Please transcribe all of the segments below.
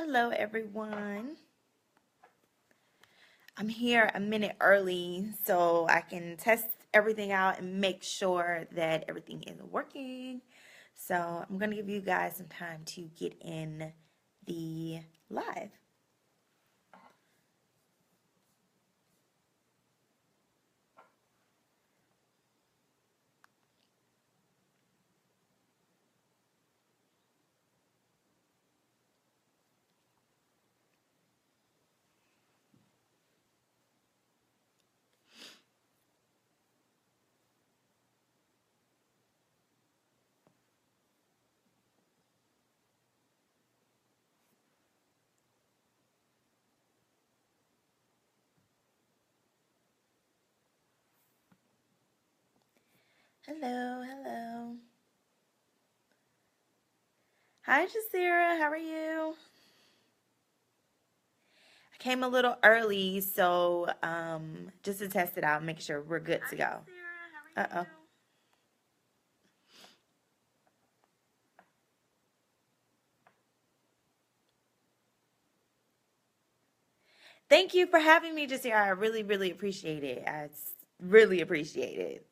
Hello, everyone. I'm here a minute early so I can test everything out and make sure that everything is working. So I'm going to give you guys some time to get in the live. Hello, hello. Hi, Jasira. How are you? I came a little early, so just to test it out, make sure we're good to go. Uh-oh. Thank you for having me, Jasira. I really, really appreciate it. Really appreciate it.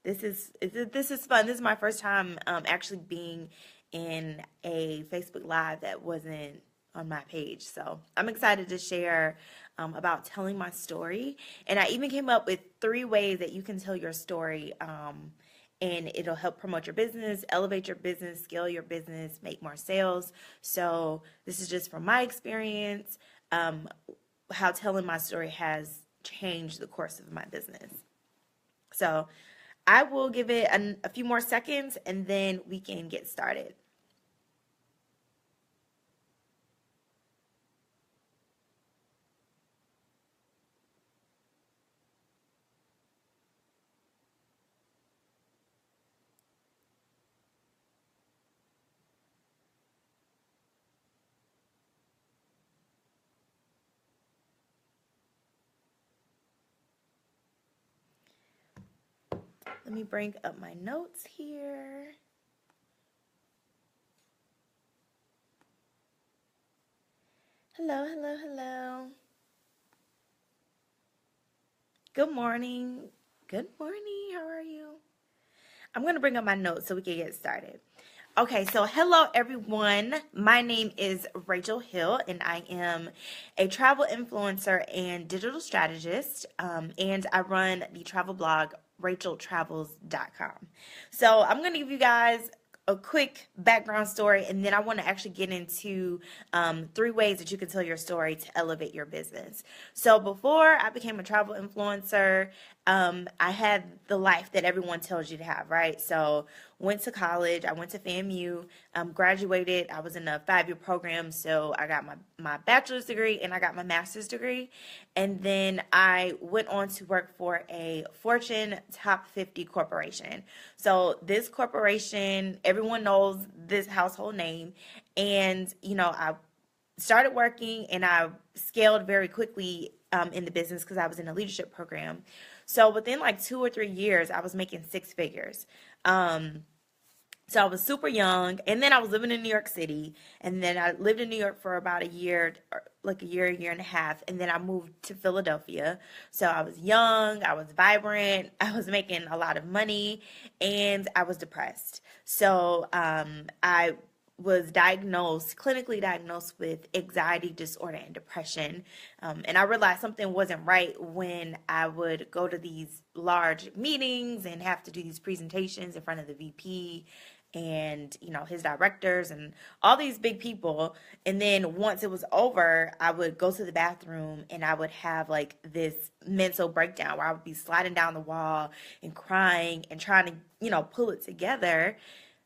This is fun. This is my first time actually being in a Facebook Live that wasn't on my page. So I'm excited to share about telling my story. And I even came up with 3 ways that you can tell your story. And it'll help promote your business, elevate your business, scale your business, make more sales. So this is just from my experience, how telling my story has changed the course of my business. So I will give it a few more seconds and then we can get started. Let me bring up my notes here. Hello, hello, hello. Good morning. Good morning. How are you? I'm going to bring up my notes so we can get started. Okay, so hello everyone. My name is Rachel Hill, and I am a travel influencer and digital strategist, and I run the travel blog racheltravels.com. So I'm going to give you guys a quick background story, and then I want to actually get into 3 ways that you can tell your story to elevate your business. So before I became a travel influencer, I had the life that everyone tells you to have, right? So went to college. I went to FAMU, graduated. I was in a 5-year program, so I got my bachelor's degree and I got my master's degree. And then I went on to work for a Fortune top 50 corporation. So this corporation, everyone knows this household name. And, I started working and I scaled very quickly in the business because I was in a leadership program. So within like 2 or 3 years, I was making 6 figures. So I was super young, and then I was living in New York City, and then I lived in New York for about a year, like a year and a half, and then I moved to Philadelphia. So I was young, I was vibrant, I was making a lot of money, and I was depressed. So I was clinically diagnosed with anxiety disorder and depression. And I realized something wasn't right when I would go to these large meetings and have to do these presentations in front of the VP and his directors and all these big people. And then once it was over, I would go to the bathroom and I would have like this mental breakdown where I would be sliding down the wall and crying and trying to pull it together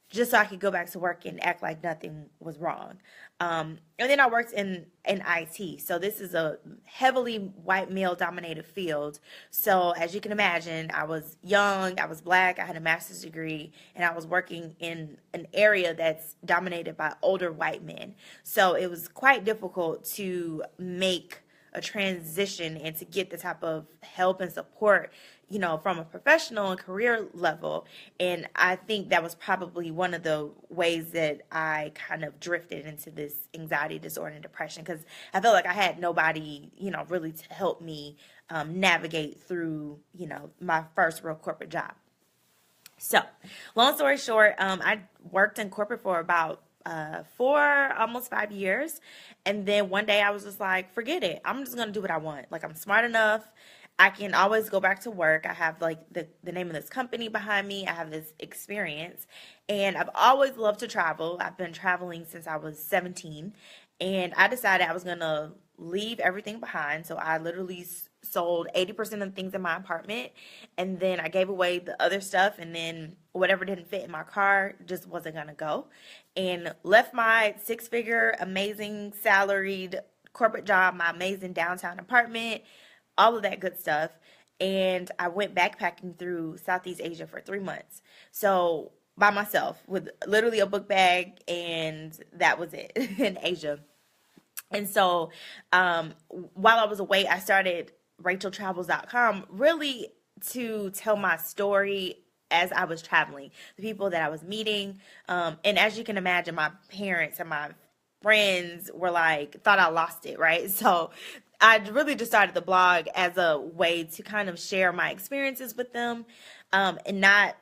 just so I could go back to work and act like nothing was wrong. And then I worked in IT. So this is a heavily white male dominated field. So as you can imagine, I was young, I was black, I had a master's degree, and I was working in an area that's dominated by older white men. So it was quite difficult to make a transition and to get the type of help and support from a professional and career level. And I think that was probably one of the ways that I kind of drifted into this anxiety disorder and depression, because I felt like I had nobody, really to help me navigate through, my first real corporate job. So, long story short, I worked in corporate for about 4, almost 5 years. And then one day I was just like, forget it. I'm just going to do what I want. Like, I'm smart enough. I can always go back to work. I have like the name of this company behind me. I have this experience. And I've always loved to travel. I've been traveling since I was 17. And I decided I was going to leave everything behind. So I literally sold 80% of the things in my apartment, and then I gave away the other stuff, and then whatever didn't fit in my car just wasn't going to go, and left my six-figure, amazing salaried corporate job, my amazing downtown apartment, all of that good stuff. And I went backpacking through Southeast Asia for 3 months. So by myself with literally a book bag, and that was it in Asia. And so while I was away, I started RachelTravels.com really to tell my story as I was traveling, the people that I was meeting. And as you can imagine, my parents and my friends were like, thought I lost it, right? So I really just started the blog as a way to kind of share my experiences with them, and not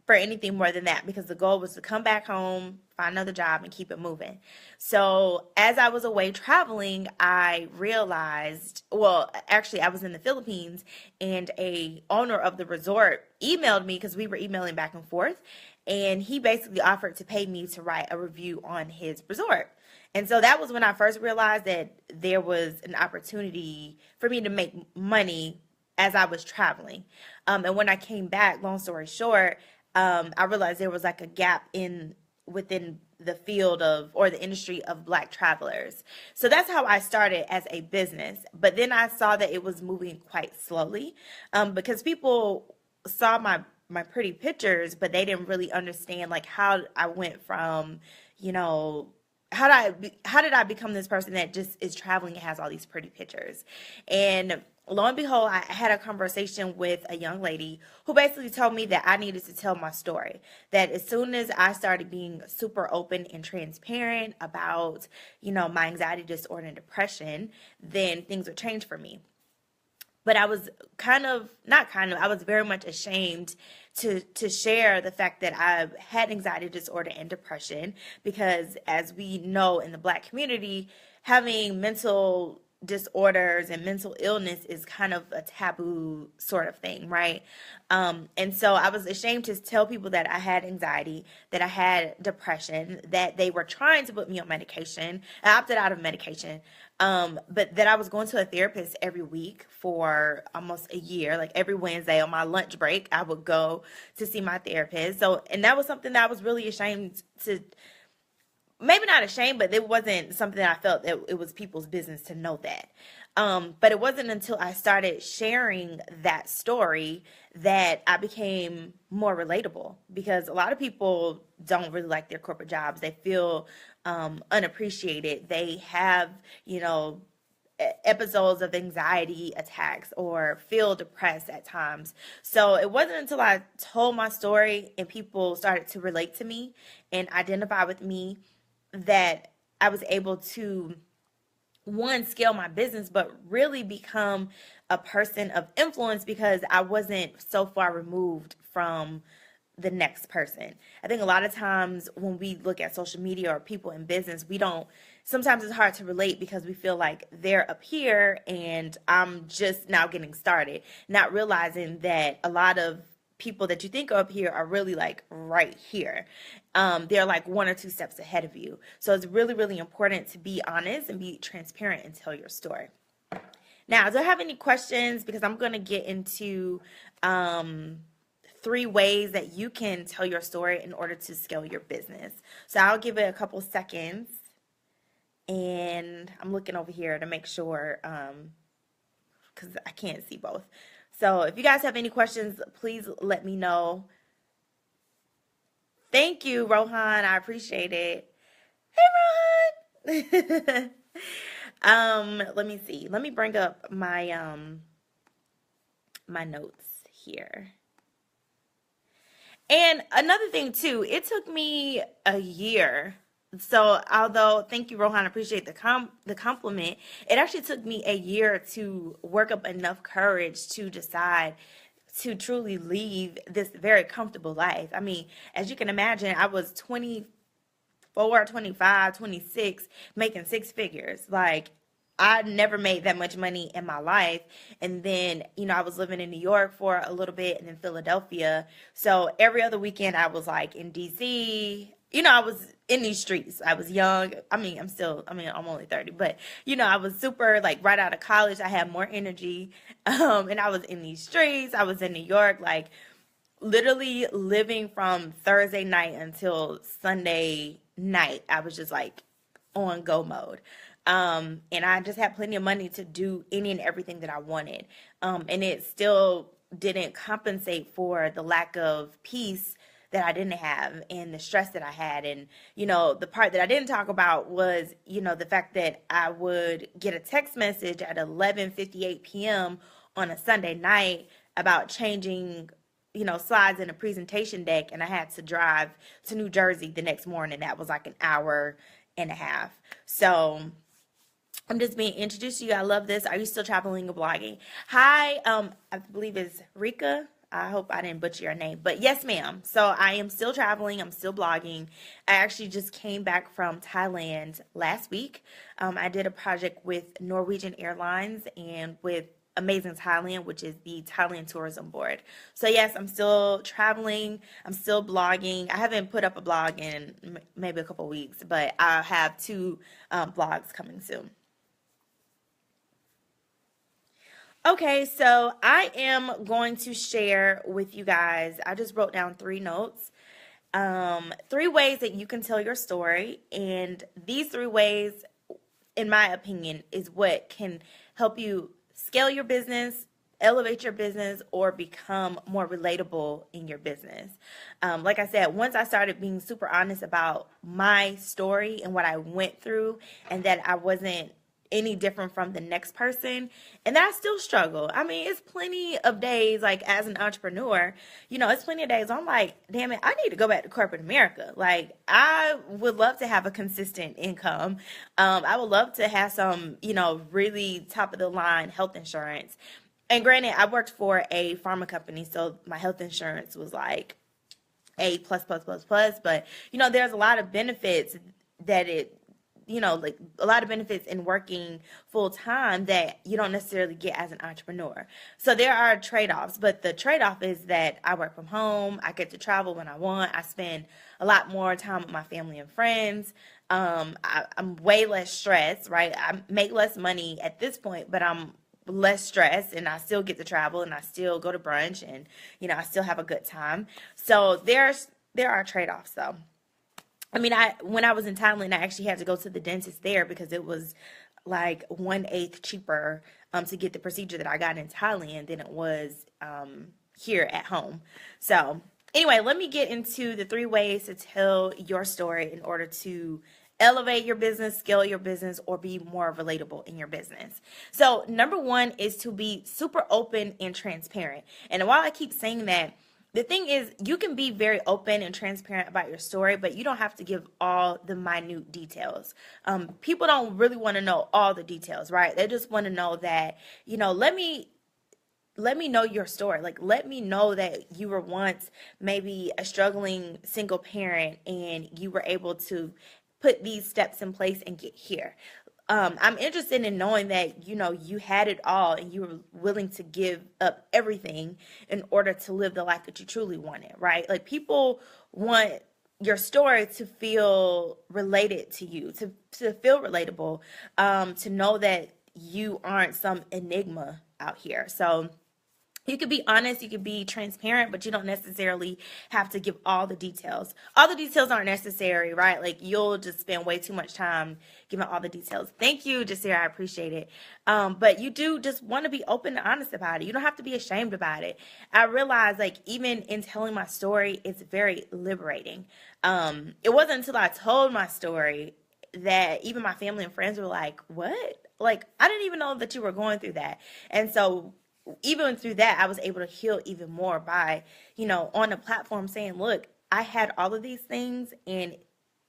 for anything more than that, because the goal was to come back home, find another job, and keep it moving. So as I was away traveling, I realized, well, actually I was in the Philippines, and a owner of the resort emailed me, because we were emailing back and forth, and he basically offered to pay me to write a review on his resort. And so that was when I first realized that there was an opportunity for me to make money as I was traveling. And when I came back, long story short, I realized there was like a gap within the field of, or the industry of, Black travelers. So that's how I started as a business. But then I saw that it was moving quite slowly, because people saw my pretty pictures, but they didn't really understand like how I went from, you know, how did I become this person that just is traveling and has all these pretty pictures? And lo and behold, I had a conversation with a young lady who basically told me that I needed to tell my story. That as soon as I started being super open and transparent about, my anxiety disorder and depression, then things would change for me. But I was I was very much ashamed to share the fact that I had anxiety disorder and depression, because as we know in the Black community, having mental disorders and mental illness is kind of a taboo sort of thing, right? And so I was ashamed to tell people that I had anxiety, that I had depression, that they were trying to put me on medication. I opted out of medication, but that I was going to a therapist every week for almost a year. Like every Wednesday on my lunch break, I would go to see my therapist. So, and that was something that I was really ashamed to, maybe not ashamed, but it wasn't something that I felt that it was people's business to know that. But it wasn't until I started sharing that story that I became more relatable, because a lot of people don't really like their corporate jobs. They feel unappreciated. They have, episodes of anxiety attacks or feel depressed at times. So it wasn't until I told my story and people started to relate to me and identify with me that I was able to, one, scale my business, but really become a person of influence, because I wasn't so far removed from the next person. I think a lot of times when we look at social media or people in business, sometimes it's hard to relate, because we feel like they're up here and I'm just now getting started, not realizing that a lot of people that you think are up here are really like right here. They're like one or two steps ahead of you. So it's really, really important to be honest and be transparent and tell your story. Now, do I have any questions? Because I'm going to get into 3 ways that you can tell your story in order to scale your business. So I'll give it a couple seconds. And I'm looking over here to make sure, because I can't see both. So if you guys have any questions, please let me know. Thank you, Rohan. I appreciate it. Hey, Rohan. Let me see. Let me bring up my my notes here. And another thing too, it took me a year. So although thank you, Rohan, appreciate the compliment. It actually took me a year to work up enough courage to decide to truly leave this very comfortable life. I mean, as you can imagine, I was 24, 25, 26, making six figures. Like, I never made that much money in my life. And then, I was living in New York for a little bit and then Philadelphia. So every other weekend I was like in DC. I was in these streets. I was young. I'm only 30, but I was super like right out of college. I had more energy. And I was in these streets. I was in New York, like literally living from Thursday night until Sunday night. I was just like on go mode. And I just had plenty of money to do any and everything that I wanted. And it still didn't compensate for the lack of peace that I didn't have and the stress that I had. And, the part that I didn't talk about was, the fact that I would get a text message at 11:58 p.m. on a Sunday night about changing, slides in a presentation deck. And I had to drive to New Jersey the next morning. That was like an hour and a half. So I'm just being introduced to you. I love this. Are you still traveling or blogging? Hi, I believe it's Rika. I hope I didn't butcher your name, but yes, ma'am. So I am still traveling. I'm still blogging. I actually just came back from Thailand last week. I did a project with Norwegian Airlines and with Amazing Thailand, which is the Thailand Tourism Board. So yes, I'm still traveling. I'm still blogging. I haven't put up a blog in maybe a couple weeks, but I have two blogs coming soon. Okay, so I am going to share with you guys. I just wrote down three notes. Three ways that you can tell your story, and these three ways, in my opinion, is what can help you scale your business, elevate your business, or become more relatable in your business. Like I said, once I started being super honest about my story and what I went through, and that I wasn't any different from the next person, and that I still struggle. I mean, it's plenty of days, like as an entrepreneur, it's plenty of days I'm like, damn it, I need to go back to corporate America. Like, I would love to have a consistent income. I would love to have some, really top of the line health insurance. And granted, I worked for a pharma company, so my health insurance was like A plus plus plus plus. But there's a lot of benefits that like a lot of benefits in working full time that you don't necessarily get as an entrepreneur. So there are trade-offs, but the trade-off is that I work from home. I get to travel when I want. I spend a lot more time with my family and friends. I'm way less stressed, right? I make less money at this point, but I'm less stressed, and I still get to travel, and I still go to brunch, and I still have a good time. So there are trade-offs though. I mean, when I was in Thailand, I actually had to go to the dentist there because it was like 1/8 cheaper to get the procedure that I got in Thailand than it was here at home. So anyway, let me get into the three ways to tell your story in order to elevate your business, scale your business, or be more relatable in your business. So number one is to be super open and transparent. And while I keep saying that, the thing is, you can be very open and transparent about your story, but you don't have to give all the minute details. People don't really want to know all the details, right? They just want to know that, let me know your story. Like, let me know that you were once maybe a struggling single parent and you were able to put these steps in place and get here. I'm interested in knowing that, you had it all and you were willing to give up everything in order to live the life that you truly wanted, right? Like, people want your story to feel related to you, to feel relatable, to know that you aren't some enigma out here. So you could be honest, you could be transparent, but you don't necessarily have to give all the details. All the details aren't necessary, right? Like, you'll just spend way too much time giving all the details. Thank you, Jasira. I appreciate it. But you do just want to be open and honest about it. You don't have to be ashamed about it. I realize, like, even in telling my story, it's very liberating. It wasn't until I told my story that even my family and friends were like, what? Like, I didn't even know that you were going through that. And so even through that, I was able to heal even more by, on a platform saying, look, I had all of these things and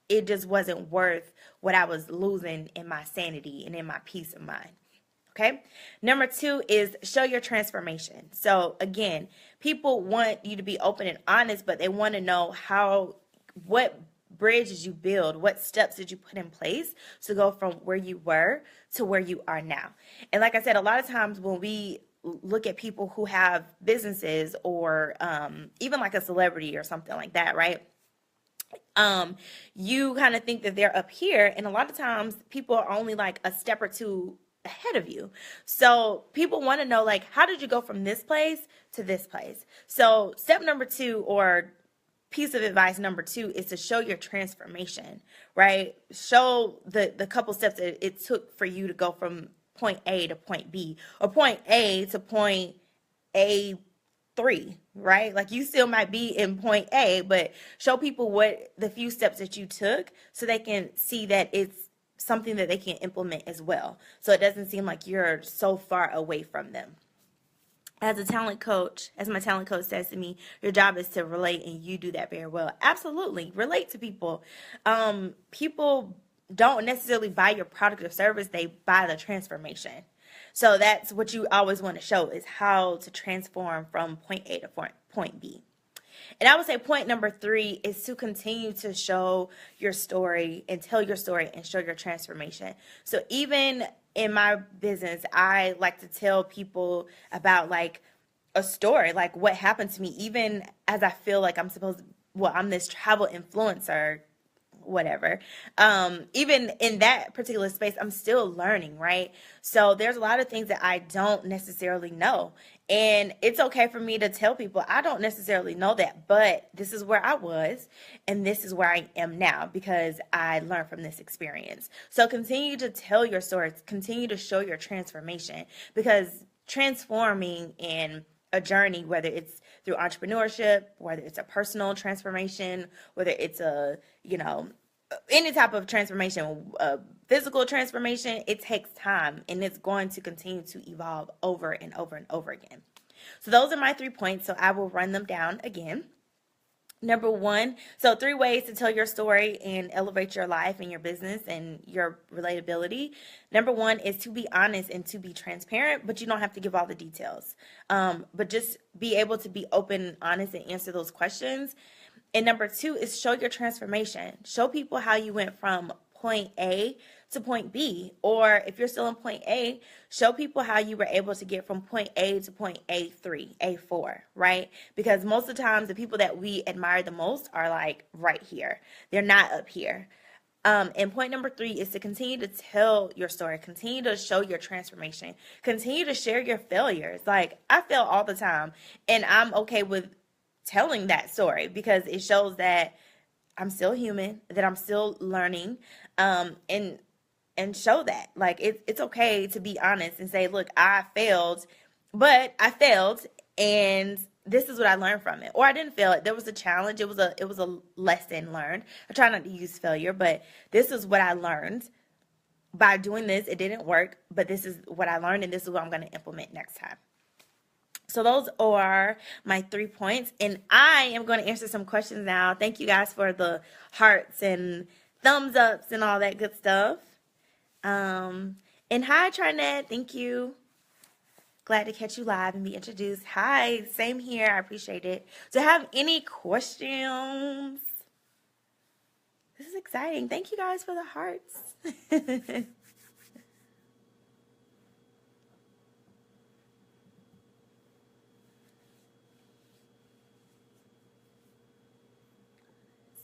it just wasn't worth what I was losing in my sanity and in my peace of mind. Okay. Number 2 is show your transformation. So again, people want you to be open and honest, but they want to know what bridge did you build? What steps did you put in place to go from where you were to where you are now? And like I said, a lot of times when we look at people who have businesses or even like a celebrity or something like that, right? You kind of think that they're up here, and a lot of times people are only like a step or two ahead of you. So people want to know, like, how did you go from this place to this place? So step number 2, or piece of advice number 2, is to show your transformation, right? Show the couple steps that it took for you to go from point A to point B, or point A to point A3, right? Like, you still might be in point A, but show people what the few steps that you took so they can see that it's something that they can implement as well. So it doesn't seem like you're so far away from them. As my talent coach says to me, your job is to relate, and you do that very well. Absolutely. Relate to people. People don't necessarily buy your product or service. They buy the transformation. So that's what you always want to show, is how to transform from point A to point B. And I would say point number 3 is to continue to show your story and tell your story and show your transformation. So even in my business, I like to tell people about like a story, like what happened to me, even as I feel like I'm this travel influencer, whatever. Even in that particular space, I'm still learning, right? So there's a lot of things that I don't necessarily know. And it's okay for me to tell people I don't necessarily know that, but this is where I was and this is where I am now because I learned from this experience. So continue to tell your stories, continue to show your transformation, because transforming in a journey, whether it's through entrepreneurship, whether it's a personal transformation, whether it's any type of transformation, physical transformation, it takes time, and it's going to continue to evolve over and over and over again. So those are my 3 points. So I will run them down again. Number 1, so 3 ways to tell your story and elevate your life and your business and your relatability. Number 1 is to be honest and to be transparent, but you don't have to give all the details. But just be able to be open and honest and answer those questions. And number 2 is show your transformation. Show people how you went from point A to point B. Or if you're still in point A, show people how you were able to get from point A to point A3, A4, right? Because most of the times the people that we admire the most are like right here. They're not up here. And point number 3 is to continue to tell your story, continue to show your transformation, continue to share your failures. Like, I fail all the time, and I'm okay with telling that story because it shows that I'm still human, that I'm still learning, and show that like it's okay to be honest and say, look, I failed, and this is what I learned from it. Or I didn't fail it. There was a challenge. It was a lesson learned. I try not to use failure, but this is what I learned by doing this. It didn't work, but this is what I learned, and this is what I'm going to implement next time. So those are my 3 points, and I am going to answer some questions now. Thank you guys for the hearts and thumbs ups and all that good stuff. And hi, Trinette. Thank you. Glad to catch you live and be introduced. Hi, same here. I appreciate it. Do you have any questions? This is exciting. Thank you guys for the hearts.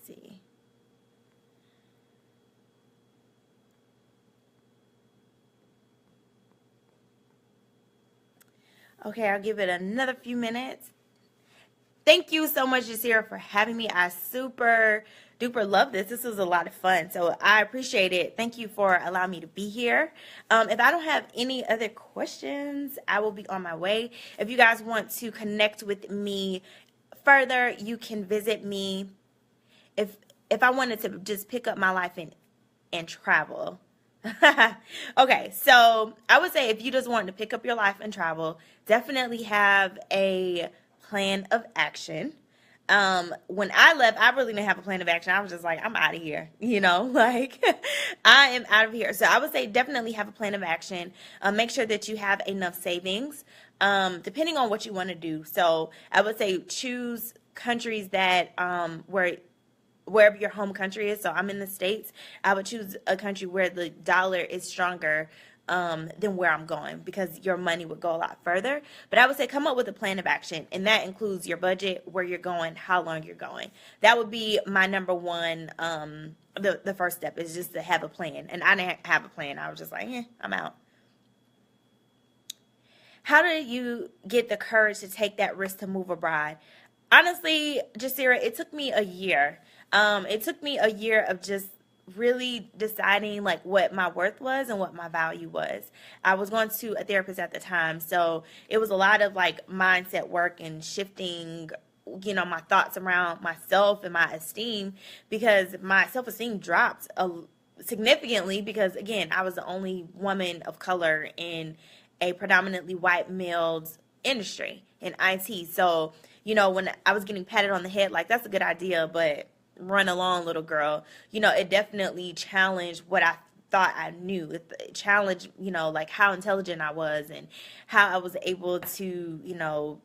See. Okay, I'll give it another few minutes. Thank you so much, Jasira, for having me. I super duper love this. This was a lot of fun, so I appreciate it. Thank you for allowing me to be here. If I don't have any other questions, I will be on my way. If you guys want to connect with me further, you can visit me. If I wanted to just pick up my life and travel, Okay, so I would say if you just want to pick up your life and travel, definitely have a plan of action. When I left, I really didn't have a plan of action. I was just like, I'm out of here, like I am out of here. So I would say definitely have a plan of action. Make sure that you have enough savings, depending on what you want to do. So I would say choose countries that wherever your home country is. So I'm in the States. I would choose a country where the dollar is stronger than where I'm going, because your money would go a lot further. But I would say come up with a plan of action, and that includes your budget, where you're going, how long you're going. That would be my number one. The first step is just to have a plan, and I didn't have a plan. I was just like, I'm out. How did you get the courage to take that risk to move abroad? Honestly, Jasira, it took me a year. It took me a year of just really deciding like what my worth was and what my value was. I was going to a therapist at the time, so it was a lot of like mindset work and shifting, my thoughts around myself and my esteem, because my self-esteem dropped significantly, because again, I was the only woman of color in a predominantly white male industry in IT. So, when I was getting patted on the head, like, that's a good idea, but run along, little girl, it definitely challenged what I thought I knew. It challenged, like how intelligent I was and how I was able to,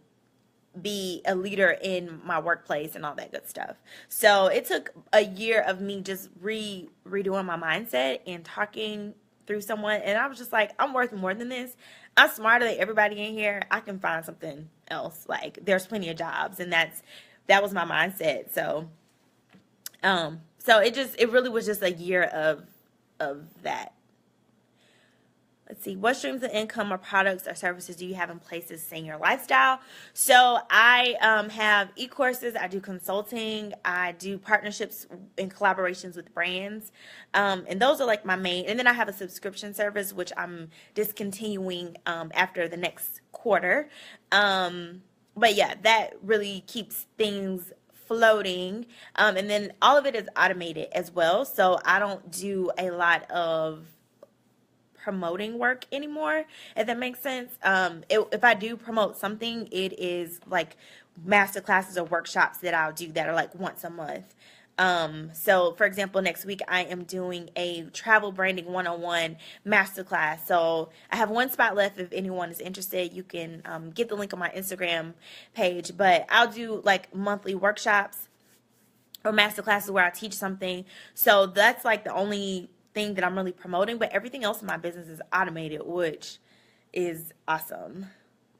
be a leader in my workplace and all that good stuff. So it took a year of me just redoing my mindset and talking through someone, and I was just like, I'm worth more than this. I'm smarter than everybody in here. I can find something else. Like, there's plenty of jobs, and that was my mindset. So it really was just a year of that. Let's see. What streams of income or products or services do you have in place to sustain your lifestyle? So I have e-courses. I do consulting. I do partnerships and collaborations with brands. And those are like my main. And then I have a subscription service, which I'm discontinuing after the next quarter. But yeah, that really keeps things floating. And then all of it is automated as well. So I don't do a lot of promoting work anymore, if that makes sense. If I do promote something, it is like master classes or workshops that I'll do that are like once a month. So for example, next week I am doing a travel branding 101 masterclass. So I have one spot left. If anyone is interested, you can get the link on my Instagram page. But I'll do like monthly workshops or master classes where I teach something. So that's like the only thing that I'm really promoting, but everything else in my business is automated, which is awesome.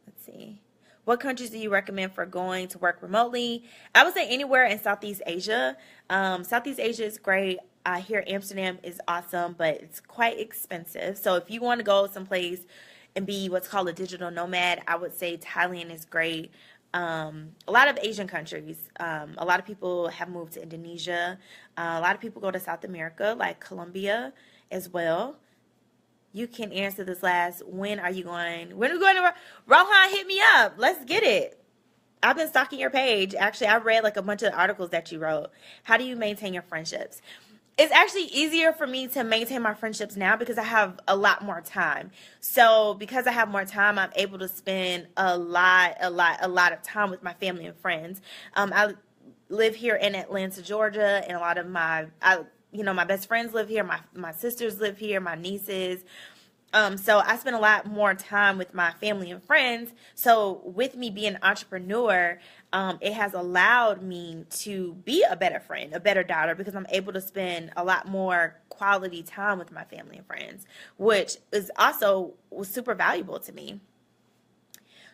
Let's see. What countries do you recommend for going to work remotely? I would say anywhere in Southeast Asia. Southeast Asia is great. I hear Amsterdam is awesome, but it's quite expensive. So if you want to go someplace and be what's called a digital nomad, I would say Thailand is great. A lot of Asian countries. A lot of people have moved to Indonesia. A lot of people go to South America, like Colombia as well. You can answer this last. When are you going? When are we going to Rohan? Hit me up. Let's get it. I've been stalking your page. Actually, I read like a bunch of articles that you wrote. How do you maintain your friendships? It's actually easier for me to maintain my friendships now because I have a lot more time. So because I have more time, I'm able to spend a lot of time with my family and friends. I live here in Atlanta, Georgia, and a lot of my best friends live here. My sisters live here, my nieces. So I spend a lot more time with my family and friends. So with me being an entrepreneur, it has allowed me to be a better friend, a better daughter, because I'm able to spend a lot more quality time with my family and friends, which is also super valuable to me.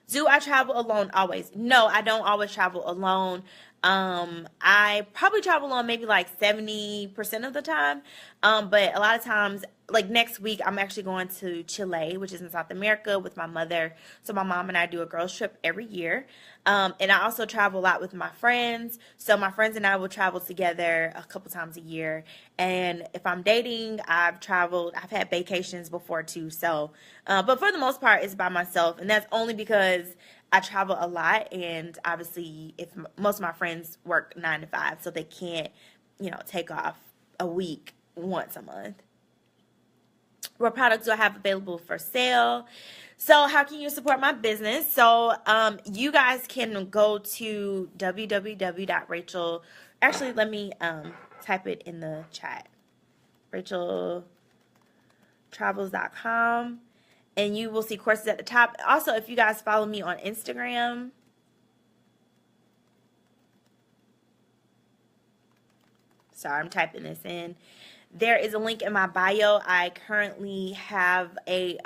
Do I travel alone always? No, I don't always travel alone. I probably travel alone maybe like 70% of the time. But a lot of times, like next week, I'm actually going to Chile, which is in South America, with my mother. So my mom and I do a girls trip every year. And I also travel a lot with my friends. So my friends and I will travel together a couple times a year. And if I'm dating, I've had vacations before too. So, but for the most part, it's by myself. And that's only because I travel a lot. And obviously, if most of my friends work 9 to 5, so they can't, take off a week once a month. what products do I have available for sale. So how can you support my business? So you guys can go to www.rachel. Actually, let me type it in the chat. RachelTravels.com, and you will see courses at the top. Also, if you guys follow me on Instagram, sorry, I'm typing this in. There is a link in my bio. I currently have a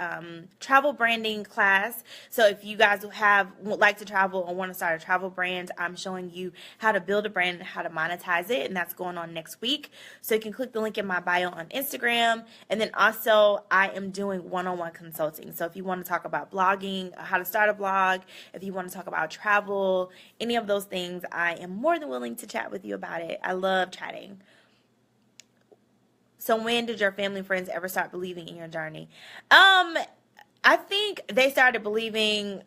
travel branding class. So if you guys would like to travel or want to start a travel brand, I'm showing you how to build a brand and how to monetize it. And that's going on next week. So you can click the link in my bio on Instagram. And then also I am doing one-on-one consulting. So if you want to talk about blogging, how to start a blog, if you want to talk about travel, any of those things, I am more than willing to chat with you about it. I love chatting. So when did your family and friends ever start believing in your journey? I think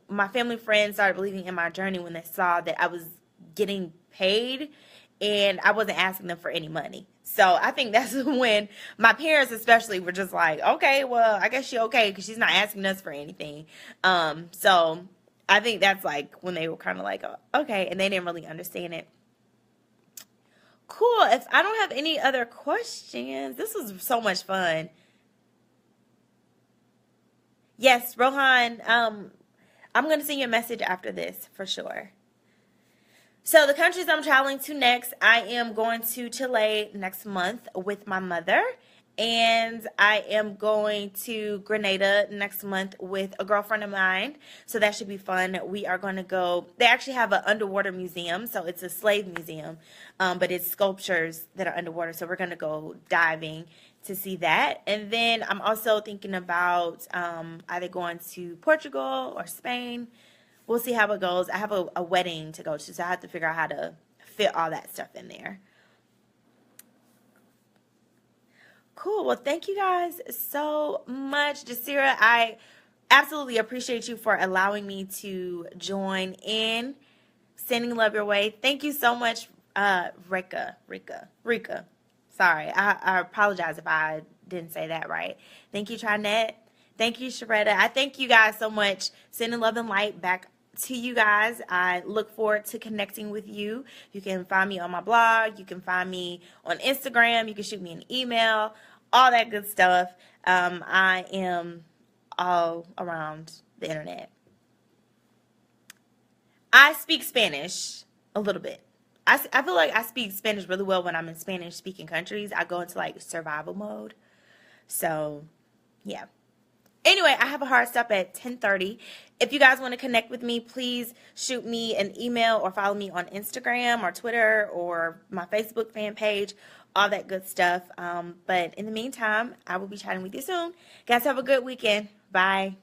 my family friends started believing in my journey when they saw that I was getting paid and I wasn't asking them for any money. So I think that's when my parents especially were just like, okay, well, I guess she's okay because she's not asking us for anything. So I think that's like when they were kind of like, oh, okay, and they didn't really understand it. Cool. If I don't have any other questions, this was so much fun. Yes, Rohan, I'm going to send you a message after this for sure. So the countries I'm traveling to next, I am going to Chile next month with my mother. And I am going to Grenada next month with a girlfriend of mine. So that should be fun. We are going to go. They actually have an underwater museum. So it's a slave museum. But it's sculptures that are underwater. So we're going to go diving to see that. And then I'm also thinking about either going to Portugal or Spain. We'll see how it goes. I have a wedding to go to. So I have to figure out how to fit all that stuff in there. Cool. Well, thank you guys so much. Jasira, I absolutely appreciate you for allowing me to join in. Sending love your way. Thank you so much, Rika. Sorry, I apologize if I didn't say that right. Thank you, Trinette. Thank you, Sharetta. I thank you guys so much. Sending love and light back to you guys. I look forward to connecting with you. You can find me on my blog. You can find me on Instagram. You can shoot me an email. All that good stuff. I am all around the internet. I speak Spanish a little bit. I feel like I speak Spanish really well when I'm in Spanish-speaking countries. I go into like survival mode. So, yeah. Anyway, I have a hard stop at 10:30. If you guys want to connect with me, please shoot me an email or follow me on Instagram or Twitter or my Facebook fan page, all that good stuff. But in the meantime, I will be chatting with you soon. Guys, have a good weekend. Bye.